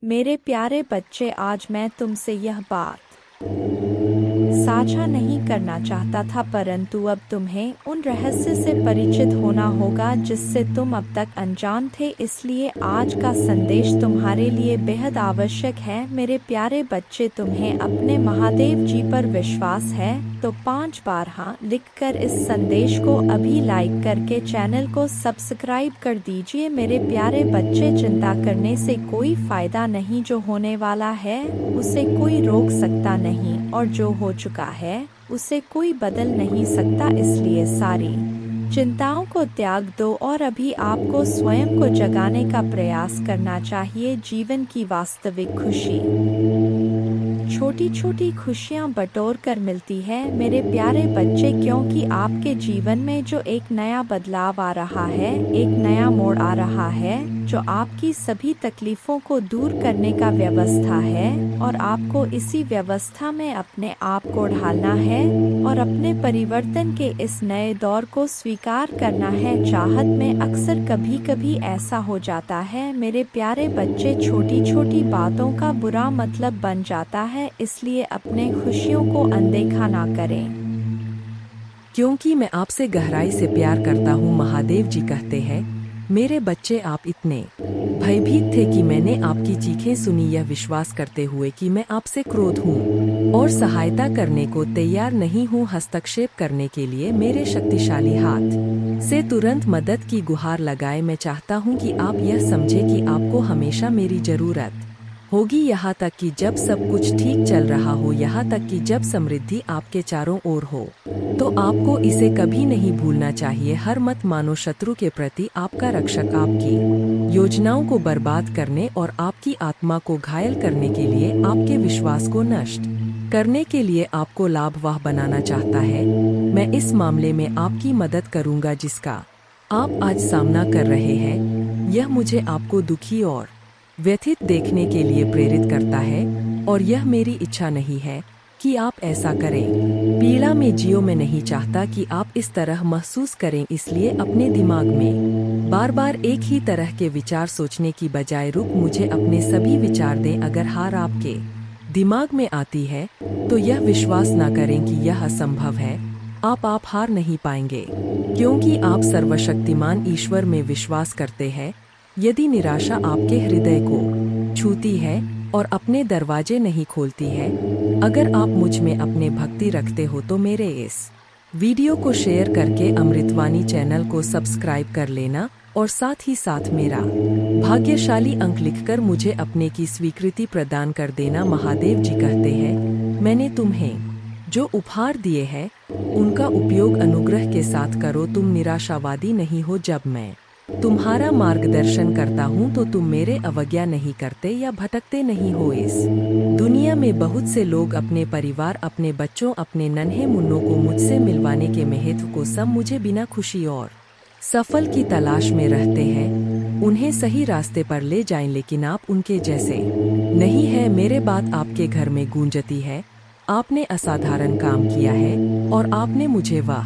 मेरे प्यारे बच्चे, आज मैं तुमसे यह बात साझा नहीं करना चाहता था, परंतु अब तुम्हें उन रहस्य से परिचित होना होगा जिससे तुम अब तक अनजान थे। इसलिए आज का संदेश तुम्हारे लिए बेहद आवश्यक है। मेरे प्यारे बच्चे, तुम्हें अपने महादेव जी पर विश्वास है तो 5 बार हाँ लिखकर इस संदेश को अभी लाइक करके चैनल को सब्सक्राइब कर दीजिए। मेरे प्यारे बच्चे, चिंता करने से कोई फायदा नहीं। जो होने वाला है उसे कोई रोक सकता नहीं, और जो हो चुका है उसे कोई बदल नहीं सकता। इसलिए सारी चिंताओं को त्याग दो और अभी आपको स्वयं को जगाने का प्रयास करना चाहिए। जीवन की वास्तविक खुशी छोटी छोटी खुशियां बटोर कर मिलती है मेरे प्यारे बच्चे, क्योंकि आपके जीवन में जो एक नया बदलाव आ रहा है, एक नया मोड़ आ रहा है जो आपकी सभी तकलीफों को दूर करने का व्यवस्था है, और आपको इसी व्यवस्था में अपने आप को ढालना है और अपने परिवर्तन के इस नए दौर को स्वीकार करना है। चाहत में अक्सर कभी कभी ऐसा हो जाता है मेरे प्यारे बच्चे, छोटी छोटी बातों का बुरा मतलब बन जाता है। इसलिए अपने खुशियों को अनदेखा ना करें। क्योंकि मैं आपसे गहराई से प्यार करता हूँ, महादेव जी कहते हैं। मेरे बच्चे, आप इतने भयभीत थे कि मैंने आपकी चीखें सुनी, यह विश्वास करते हुए कि मैं आपसे क्रोध हूँ और सहायता करने को तैयार नहीं हूँ। हस्तक्षेप करने के लिए मेरे शक्तिशाली हाथ से तुरंत मदद की गुहार लगाए। मैं चाहता हूँ कि आप यह समझें कि आपको हमेशा मेरी जरूरत होगी, यहाँ तक कि जब सब कुछ ठीक चल रहा हो, यहाँ तक कि जब समृद्धि आपके चारों ओर हो। तो आपको इसे कभी नहीं भूलना चाहिए। हर मत मानो शत्रु के प्रति आपका रक्षक आपकी योजनाओं को बर्बाद करने और आपकी आत्मा को घायल करने के लिए, आपके विश्वास को नष्ट करने के लिए आपको लाभवाह बनाना चाहता है। मैं इस मामले में आपकी मदद करूंगा जिसका आप आज सामना कर रहे हैं। यह मुझे आपको दुखी और व्यथित देखने के लिए प्रेरित करता है, और यह मेरी इच्छा नहीं है कि आप ऐसा करें। पीड़ा में जियो। मैं नहीं चाहता कि आप इस तरह महसूस करें। इसलिए अपने दिमाग में बार बार एक ही तरह के विचार सोचने की बजाय मुझे अपने सभी विचार दें। अगर हार आपके दिमाग में आती है तो यह विश्वास ना करें कि यह असंभव है। आप हार नहीं पाएंगे, क्योंकि आप सर्वशक्तिमान ईश्वर में विश्वास करते हैं। यदि निराशा आपके हृदय को छूती है और अपने दरवाजे नहीं खोलती है, अगर आप मुझ में अपने भक्ति रखते हो तो मेरे इस वीडियो को शेयर करके अमृतवाणी चैनल को सब्सक्राइब कर लेना, और साथ ही साथ मेरा भाग्यशाली अंक लिखकर मुझे अपने की स्वीकृति प्रदान कर देना। महादेव जी कहते हैं, मैंने तुम्हें जो उपहार दिए हैं उनका उपयोग अनुग्रह के साथ करो। तुम निराशावादी नहीं हो। जब मैं तुम्हारा मार्गदर्शन करता हूँ तो तुम मेरे अवज्ञा नहीं करते या भटकते नहीं हो। इस दुनिया में बहुत से लोग अपने परिवार, अपने बच्चों, अपने नन्हे मुन्नों को मुझसे मिलवाने के महत्व को मुझे बिना खुशी और सफल की तलाश में रहते हैं। उन्हें सही रास्ते पर ले जाएं, लेकिन आप उनके जैसे नहीं है। मेरे बात आपके घर में गूंजती है। आपने असाधारण काम किया है और आपने मुझे वह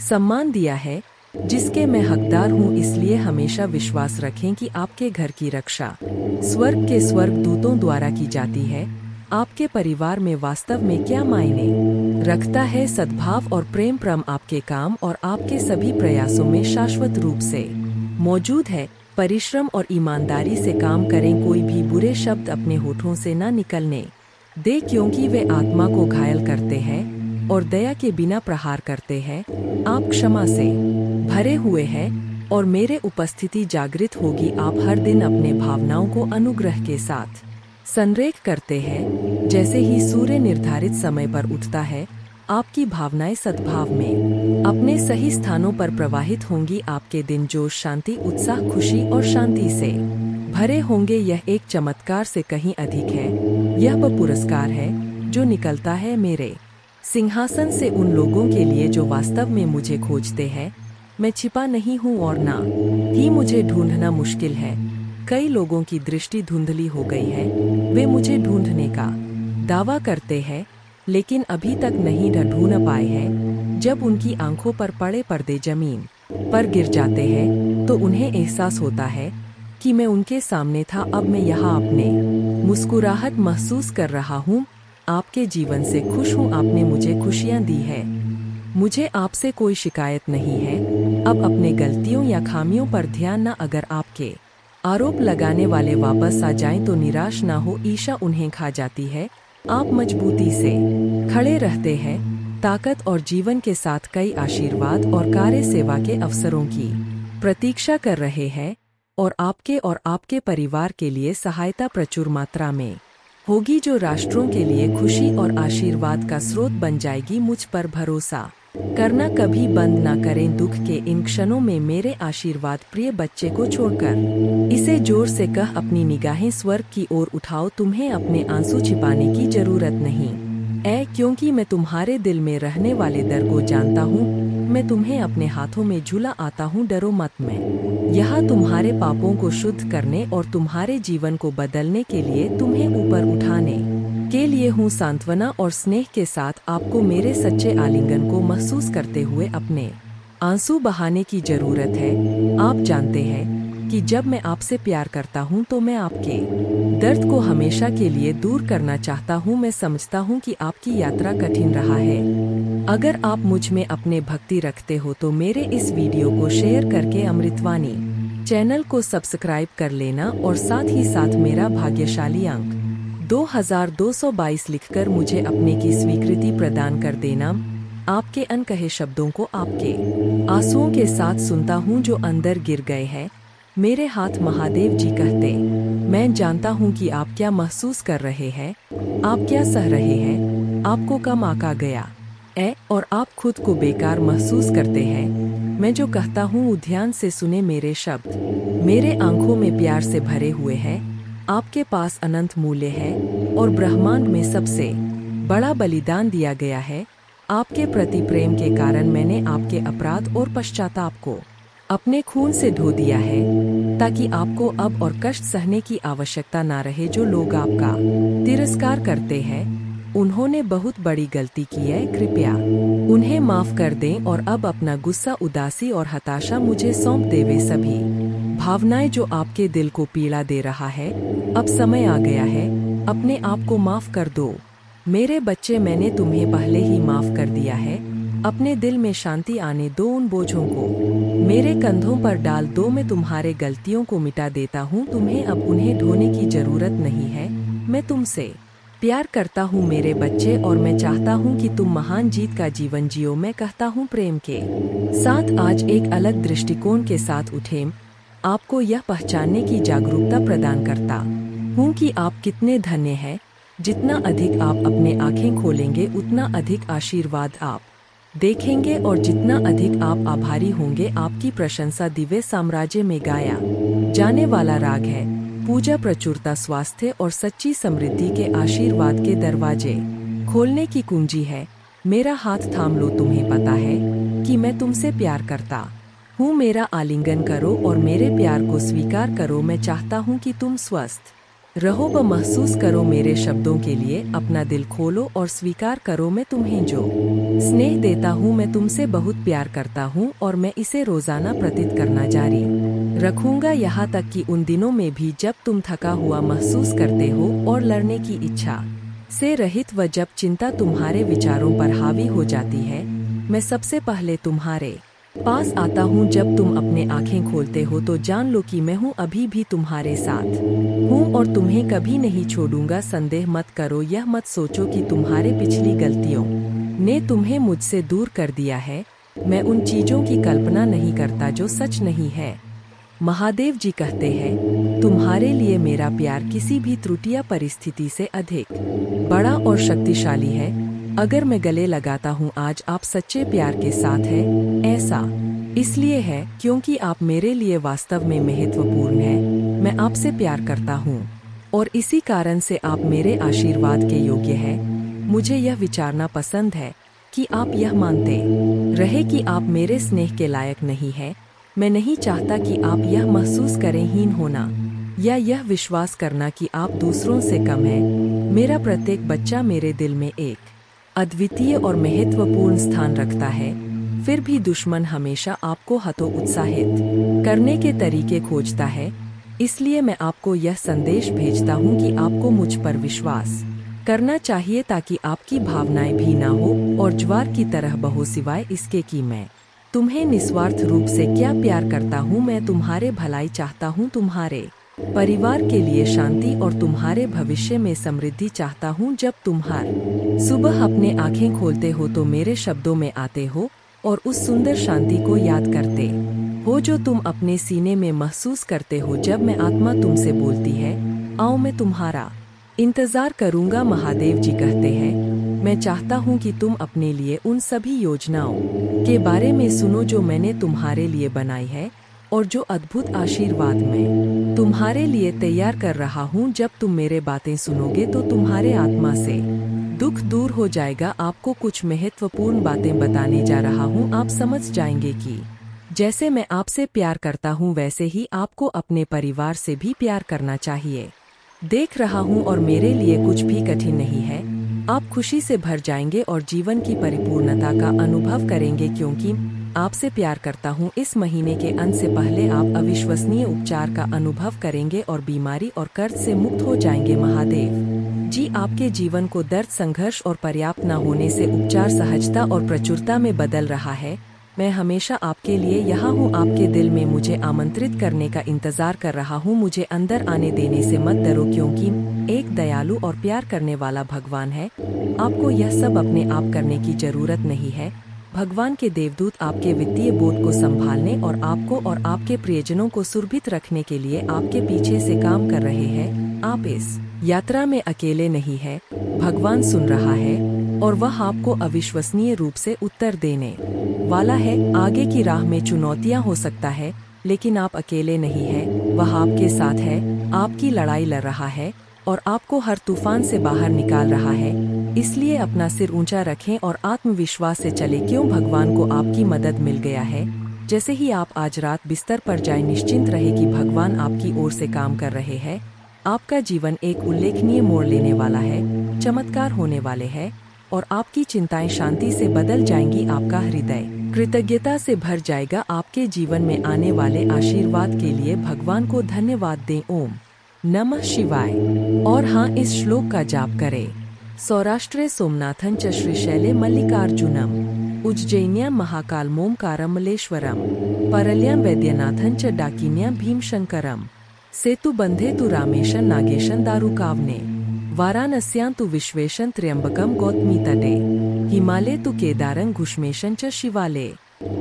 सम्मान दिया है जिसके मैं हकदार हूँ। इसलिए हमेशा विश्वास रखें कि आपके घर की रक्षा स्वर्ग के स्वर्गदूतों द्वारा की जाती है। आपके परिवार में वास्तव में क्या मायने रखता है? सद्भाव और प्रेम परम आपके काम और आपके सभी प्रयासों में शाश्वत रूप से मौजूद है। परिश्रम और ईमानदारी से काम करें। कोई भी बुरे शब्द अपने होठों से न निकलने दे, क्योंकि वे आत्मा को घायल करते हैं और दया के बिना प्रहार करते हैं। आप क्षमा से भरे हुए हैं और मेरे उपस्थिति जागृत होगी। आप हर दिन अपने भावनाओं को अनुग्रह के साथ संरेख करते हैं। जैसे ही सूर्य निर्धारित समय पर उठता है, आपकी भावनाएं सद्भाव में अपने सही स्थानों पर प्रवाहित होंगी। आपके दिन जोश, शांति, उत्साह, खुशी और शांति से भरे होंगे। यह एक चमत्कार से कहीं अधिक है। यह वह पुरस्कार है जो निकलता है मेरे सिंहासन से उन लोगों के लिए जो वास्तव में मुझे खोजते हैं। मैं छिपा नहीं हूँ और ना ही मुझे ढूंढना मुश्किल है। कई लोगों की दृष्टि धुंधली हो गई है। वे मुझे ढूंढने का दावा करते हैं, लेकिन अभी तक नहीं ढूंढ पाए हैं। जब उनकी आंखों पर पड़े पर्दे जमीन पर गिर जाते हैं तो उन्हें एहसास होता है कि मैं उनके सामने था। अब मैं यहाँ अपने मुस्कुराहट महसूस कर रहा हूँ। आपके जीवन से खुश हूँ, आपने मुझे खुशियाँ दी है। मुझे आपसे कोई शिकायत नहीं है। अब अपने गलतियों या खामियों पर ध्यान न, अगर आपके आरोप लगाने वाले वापस आ जाएं तो निराश ना हो, ईर्ष्या उन्हें खा जाती है। आप मजबूती से खड़े रहते हैं, ताकत और जीवन के साथ कई आशीर्वाद और कार्य सेवा के अवसरों की प्रतीक्षा कर रहे हैं और आपके परिवार के लिए सहायता प्रचुर मात्रा में होगी, जो राष्ट्रों के लिए खुशी और आशीर्वाद का स्रोत बन जाएगी। मुझ पर भरोसा करना कभी बंद ना करें। दुख के इन क्षणों में मेरे आशीर्वाद, प्रिय बच्चे को छोड़कर इसे जोर से कह, अपनी निगाहें स्वर्ग की ओर उठाओ। तुम्हें अपने आंसू छिपाने की जरूरत नहीं क्योंकि मैं तुम्हारे दिल में रहने वाले डर को जानता हूँ। मैं तुम्हें अपने हाथों में झूला आता हूँ, डरो मत। मैं यहाँ तुम्हारे पापों को शुद्ध करने और तुम्हारे जीवन को बदलने के लिए, तुम्हें ऊपर उठाने के लिए हूँ। सांत्वना और स्नेह के साथ आपको मेरे सच्चे आलिंगन को महसूस करते हुए अपने आंसू बहाने की जरूरत है। आप जानते हैं कि जब मैं आपसे प्यार करता हूँ तो मैं आपके दर्द को हमेशा के लिए दूर करना चाहता हूँ। मैं समझता हूँ कि आपकी यात्रा कठिन रहा है। अगर आप मुझ में अपने भक्ति रखते हो तो मेरे इस वीडियो को शेयर करके अमृतवाणी चैनल को सब्सक्राइब कर लेना और साथ ही साथ मेरा भाग्यशाली अंक 2222 लिखकर मुझे अपने की स्वीकृति प्रदान कर देना। आपके अनकहे शब्दों को आपके आंसुओं के साथ सुनता हूँ जो अंदर गिर गए हैं। मेरे हाथ महादेव जी कहते, मैं जानता हूँ कि आप क्या महसूस कर रहे हैं, आप क्या सह रहे हैं। आपको कम आका गया और आप खुद को बेकार महसूस करते हैं। मैं जो कहता हूँ ध्यान से सुने, मेरे शब्द मेरे आंखों में प्यार से भरे हुए हैं। आपके पास अनंत मूल्य है और ब्रह्मांड में सबसे बड़ा बलिदान दिया गया है। आपके प्रति प्रेम के कारण मैंने आपके अपराध और पश्चाताप को अपने खून से धो दिया है, ताकि आपको अब और कष्ट सहने की आवश्यकता ना रहे। जो लोग आपका तिरस्कार करते हैं उन्होंने बहुत बड़ी गलती की है, कृपया उन्हें माफ कर दें और अब अपना गुस्सा, उदासी और हताशा मुझे सौंप दे। वे सभी भावनाएं जो आपके दिल को पीड़ा दे रहा है, अब समय आ गया है, अपने आप को माफ कर दो। मेरे बच्चे, मैंने तुम्हें पहले ही माफ कर दिया है। अपने दिल में शांति आने दो, उन बोझों को मेरे कंधों पर डाल दो। मैं तुम्हारे गलतियों को मिटा देता हूँ, तुम्हें अब उन्हें ढोने की जरूरत नहीं है। मैं तुमसे प्यार करता हूँ मेरे बच्चे, और मैं चाहता हूँ कि तुम महान जीत का जीवन जियो। मैं कहता हूँ प्रेम के साथ आज एक अलग दृष्टिकोण के साथ उठें। आपको यह पहचानने की जागरूकता प्रदान करता हूँ कि आप कितने धन्य हैं। जितना अधिक आप अपने आंखें खोलेंगे उतना अधिक आशीर्वाद आप देखेंगे, और जितना अधिक आप आभारी होंगे, आपकी प्रशंसा दिव्य साम्राज्य में गाया जाने वाला राग है। पूजा, प्रचुरता, स्वास्थ्य और सच्ची समृद्धि के आशीर्वाद के दरवाजे खोलने की कुंजी है। मेरा हाथ थाम लो, तुम्हें पता है कि मैं तुमसे प्यार करता हूँ। मेरा आलिंगन करो और मेरे प्यार को स्वीकार करो। मैं चाहता हूँ कि तुम स्वस्थ रहो व महसूस करो। मेरे शब्दों के लिए अपना दिल खोलो और स्वीकार करो। मैं तुम्हें जो स्नेह देता हूँ, मैं तुमसे बहुत प्यार करता हूँ और मैं इसे रोजाना प्रतीत करना जारी रखूंगा, यहाँ तक कि उन दिनों में भी जब तुम थका हुआ महसूस करते हो और लड़ने की इच्छा से रहित, व जब चिंता तुम्हारे विचारों पर हावी हो जाती है। मैं सबसे पहले तुम्हारे पास आता हूँ। जब तुम अपने आंखें खोलते हो तो जान लो कि मैं हूँ, अभी भी तुम्हारे साथ हूँ और तुम्हें कभी नहीं छोड़ूंगा। संदेह मत करो, यह मत सोचो कि तुम्हारे पिछली गलतियों ने तुम्हें मुझसे दूर कर दिया है। मैं उन चीजों की कल्पना नहीं करता जो सच नहीं है। महादेव जी कहते हैं, तुम्हारे लिए मेरा प्यार किसी भी त्रुटिया परिस्थिति से अधिक बड़ा और शक्तिशाली है। अगर मैं गले लगाता हूँ आज, आप सच्चे प्यार के साथ हैं। ऐसा इसलिए है क्योंकि आप मेरे लिए वास्तव में महत्वपूर्ण हैं। मैं आपसे प्यार करता हूँ और इसी कारण से आप मेरे आशीर्वाद के योग्य हैं। मुझे यह विचारना पसंद है कि आप यह मानते रहे कि आप मेरे स्नेह के लायक नहीं हैं। मैं नहीं चाहता कि आप यह महसूस करें हीन होना या यह विश्वास करना कि आप दूसरों से कम हैं। मेरा प्रत्येक बच्चा मेरे दिल में एक अद्वितीय और महत्वपूर्ण स्थान रखता है। फिर भी दुश्मन हमेशा आपको हतोत्साहित करने के तरीके खोजता है। इसलिए मैं आपको यह संदेश भेजता हूँ कि आपको मुझ पर विश्वास करना चाहिए ताकि आपकी भावनाएं भी ना हो और ज्वार की तरह बहो, सिवाय इसके कि मैं तुम्हें निस्वार्थ रूप से क्या प्यार करता हूँ। मैं तुम्हारे भलाई चाहता हूँ, तुम्हारे परिवार के लिए शांति और तुम्हारे भविष्य में समृद्धि चाहता हूँ। जब तुम हर सुबह अपने आंखें खोलते हो तो मेरे शब्दों में आते हो और उस सुंदर शांति को याद करते हो जो तुम अपने सीने में महसूस करते हो जब मैं आत्मा तुमसे बोलती है, आओ मैं तुम्हारा इंतजार करूंगा। महादेव जी कहते हैं, मैं चाहता हूं कि तुम अपने लिए उन सभी योजनाओं के बारे में सुनो जो मैंने तुम्हारे लिए बनाई है और जो अद्भुत आशीर्वाद मैं तुम्हारे लिए तैयार कर रहा हूं। जब तुम मेरे बातें सुनोगे तो तुम्हारे आत्मा से दुख दूर हो जाएगा। आपको कुछ महत्वपूर्ण बातें बताने जा रहा हूं। आप समझ जाएंगे कि जैसे मैं आपसे प्यार करता हूं वैसे ही आपको अपने परिवार से भी प्यार करना चाहिए। देख रहा हूं और मेरे लिए कुछ भी कठिन नहीं है। आप खुशी से भर जाएंगे और जीवन की परिपूर्णता का अनुभव करेंगे क्योंकि आपसे प्यार करता हूं। इस महीने के अंत से पहले आप अविश्वसनीय उपचार का अनुभव करेंगे और बीमारी और कर्ज से मुक्त हो जाएंगे। महादेव जी आपके जीवन को दर्द, संघर्ष और पर्याप्त न होने से उपचार सहजता और प्रचुरता में बदल रहा है। मैं हमेशा आपके लिए यहाँ हूँ। आपके दिल में मुझे आमंत्रित करने का इंतजार कर रहा हूँ। मुझे अंदर आने देने से मत डरो क्योंकि एक दयालु और प्यार करने वाला भगवान है। आपको यह सब अपने आप करने की जरूरत नहीं है। भगवान के देवदूत आपके वित्तीय बोझ को संभालने और आपको और आपके प्रियजनों को सुरक्षित रखने के लिए आपके पीछे से काम कर रहे हैं। आप इस यात्रा में अकेले नहीं हैं। भगवान सुन रहा है और वह आपको अविश्वसनीय रूप से उत्तर देने वाला है। आगे की राह में चुनौतियां हो सकता है लेकिन आप अकेले नहीं हैं। वह आपके साथ है, आपकी लड़ाई लड़ रहा है और आपको हर तूफान से बाहर निकाल रहा है। इसलिए अपना सिर ऊंचा रखें और आत्मविश्वास से चले क्यों भगवान को आपकी मदद मिल गया है। जैसे ही आप आज रात बिस्तर पर जाएं, निश्चिंत रहे कि भगवान आपकी ओर से काम कर रहे हैं। आपका जीवन एक उल्लेखनीय मोड़ लेने वाला है, चमत्कार होने वाले हैं और आपकी चिंताएं शांति से बदल जाएंगी। आपका हृदय कृतज्ञता से भर जाएगा। आपके जीवन में आने वाले आशीर्वाद के लिए भगवान को धन्यवाद दें। ओम नमः शिवाय। और हाँ, इस श्लोक का जाप करें। सौराष्ट्रे सोमनाथं च श्रीशैले मल्लिकार्जुनम, उज्जैन्यां महाकालमोमकारमलेश्वरम, परल्यां वैद्यनाथं च डाकिन्यां भीमशंकरम, सेतुबंधे तु रामेशं नागेशं दारुकावने, वाराणस्यां तु विश्वेशं त्र्यंबकं गौतमी तटे, हिमालये तु केदारं घुष्मेशं च शिवाले,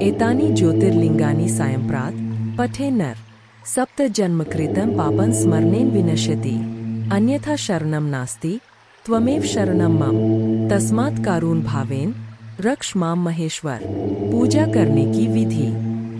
एतानि ज्योतिर्लिंगानि सायंप्रात पठे नर, सप्त जन्मकृतं पापं स्मरणेन विनश्यति, अन्यथा शरणं नास्ति त्वमेव शरणं मम, तस्मात् कारुण्य भावेन रक्ष माम महेश्वर। पूजा करने की विधि।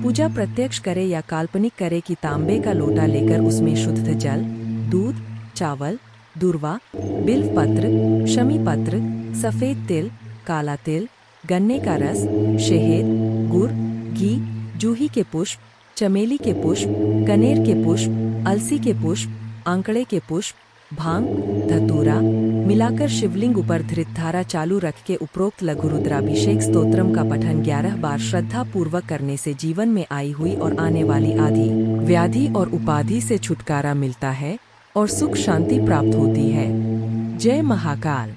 पूजा प्रत्यक्ष करे या काल्पनिक करे कि तांबे का लोटा लेकर उसमें शुद्ध जल, दूध, चावल, दूर्वा, बिल्व पत्र, शमी पत्र, सफेद तिल, काला तिल, गन्ने का रस, शहद, गुड़, घी, जूही के पुष्प, चमेली के पुष्प, कनेर के पुष्प, अलसी के पुष्प, आंकड़े के पुष्प, भांग, धतूरा मिलाकर शिवलिंग ऊपर धृत धारा चालू रख के उपरोक्त लघु रुद्राभिषेक स्तोत्रम का पठन 11 बार श्रद्धा पूर्वक करने से जीवन में आई हुई और आने वाली आदि व्याधि और उपाधि से छुटकारा मिलता है और सुख शांति प्राप्त होती है। जय महाकाल।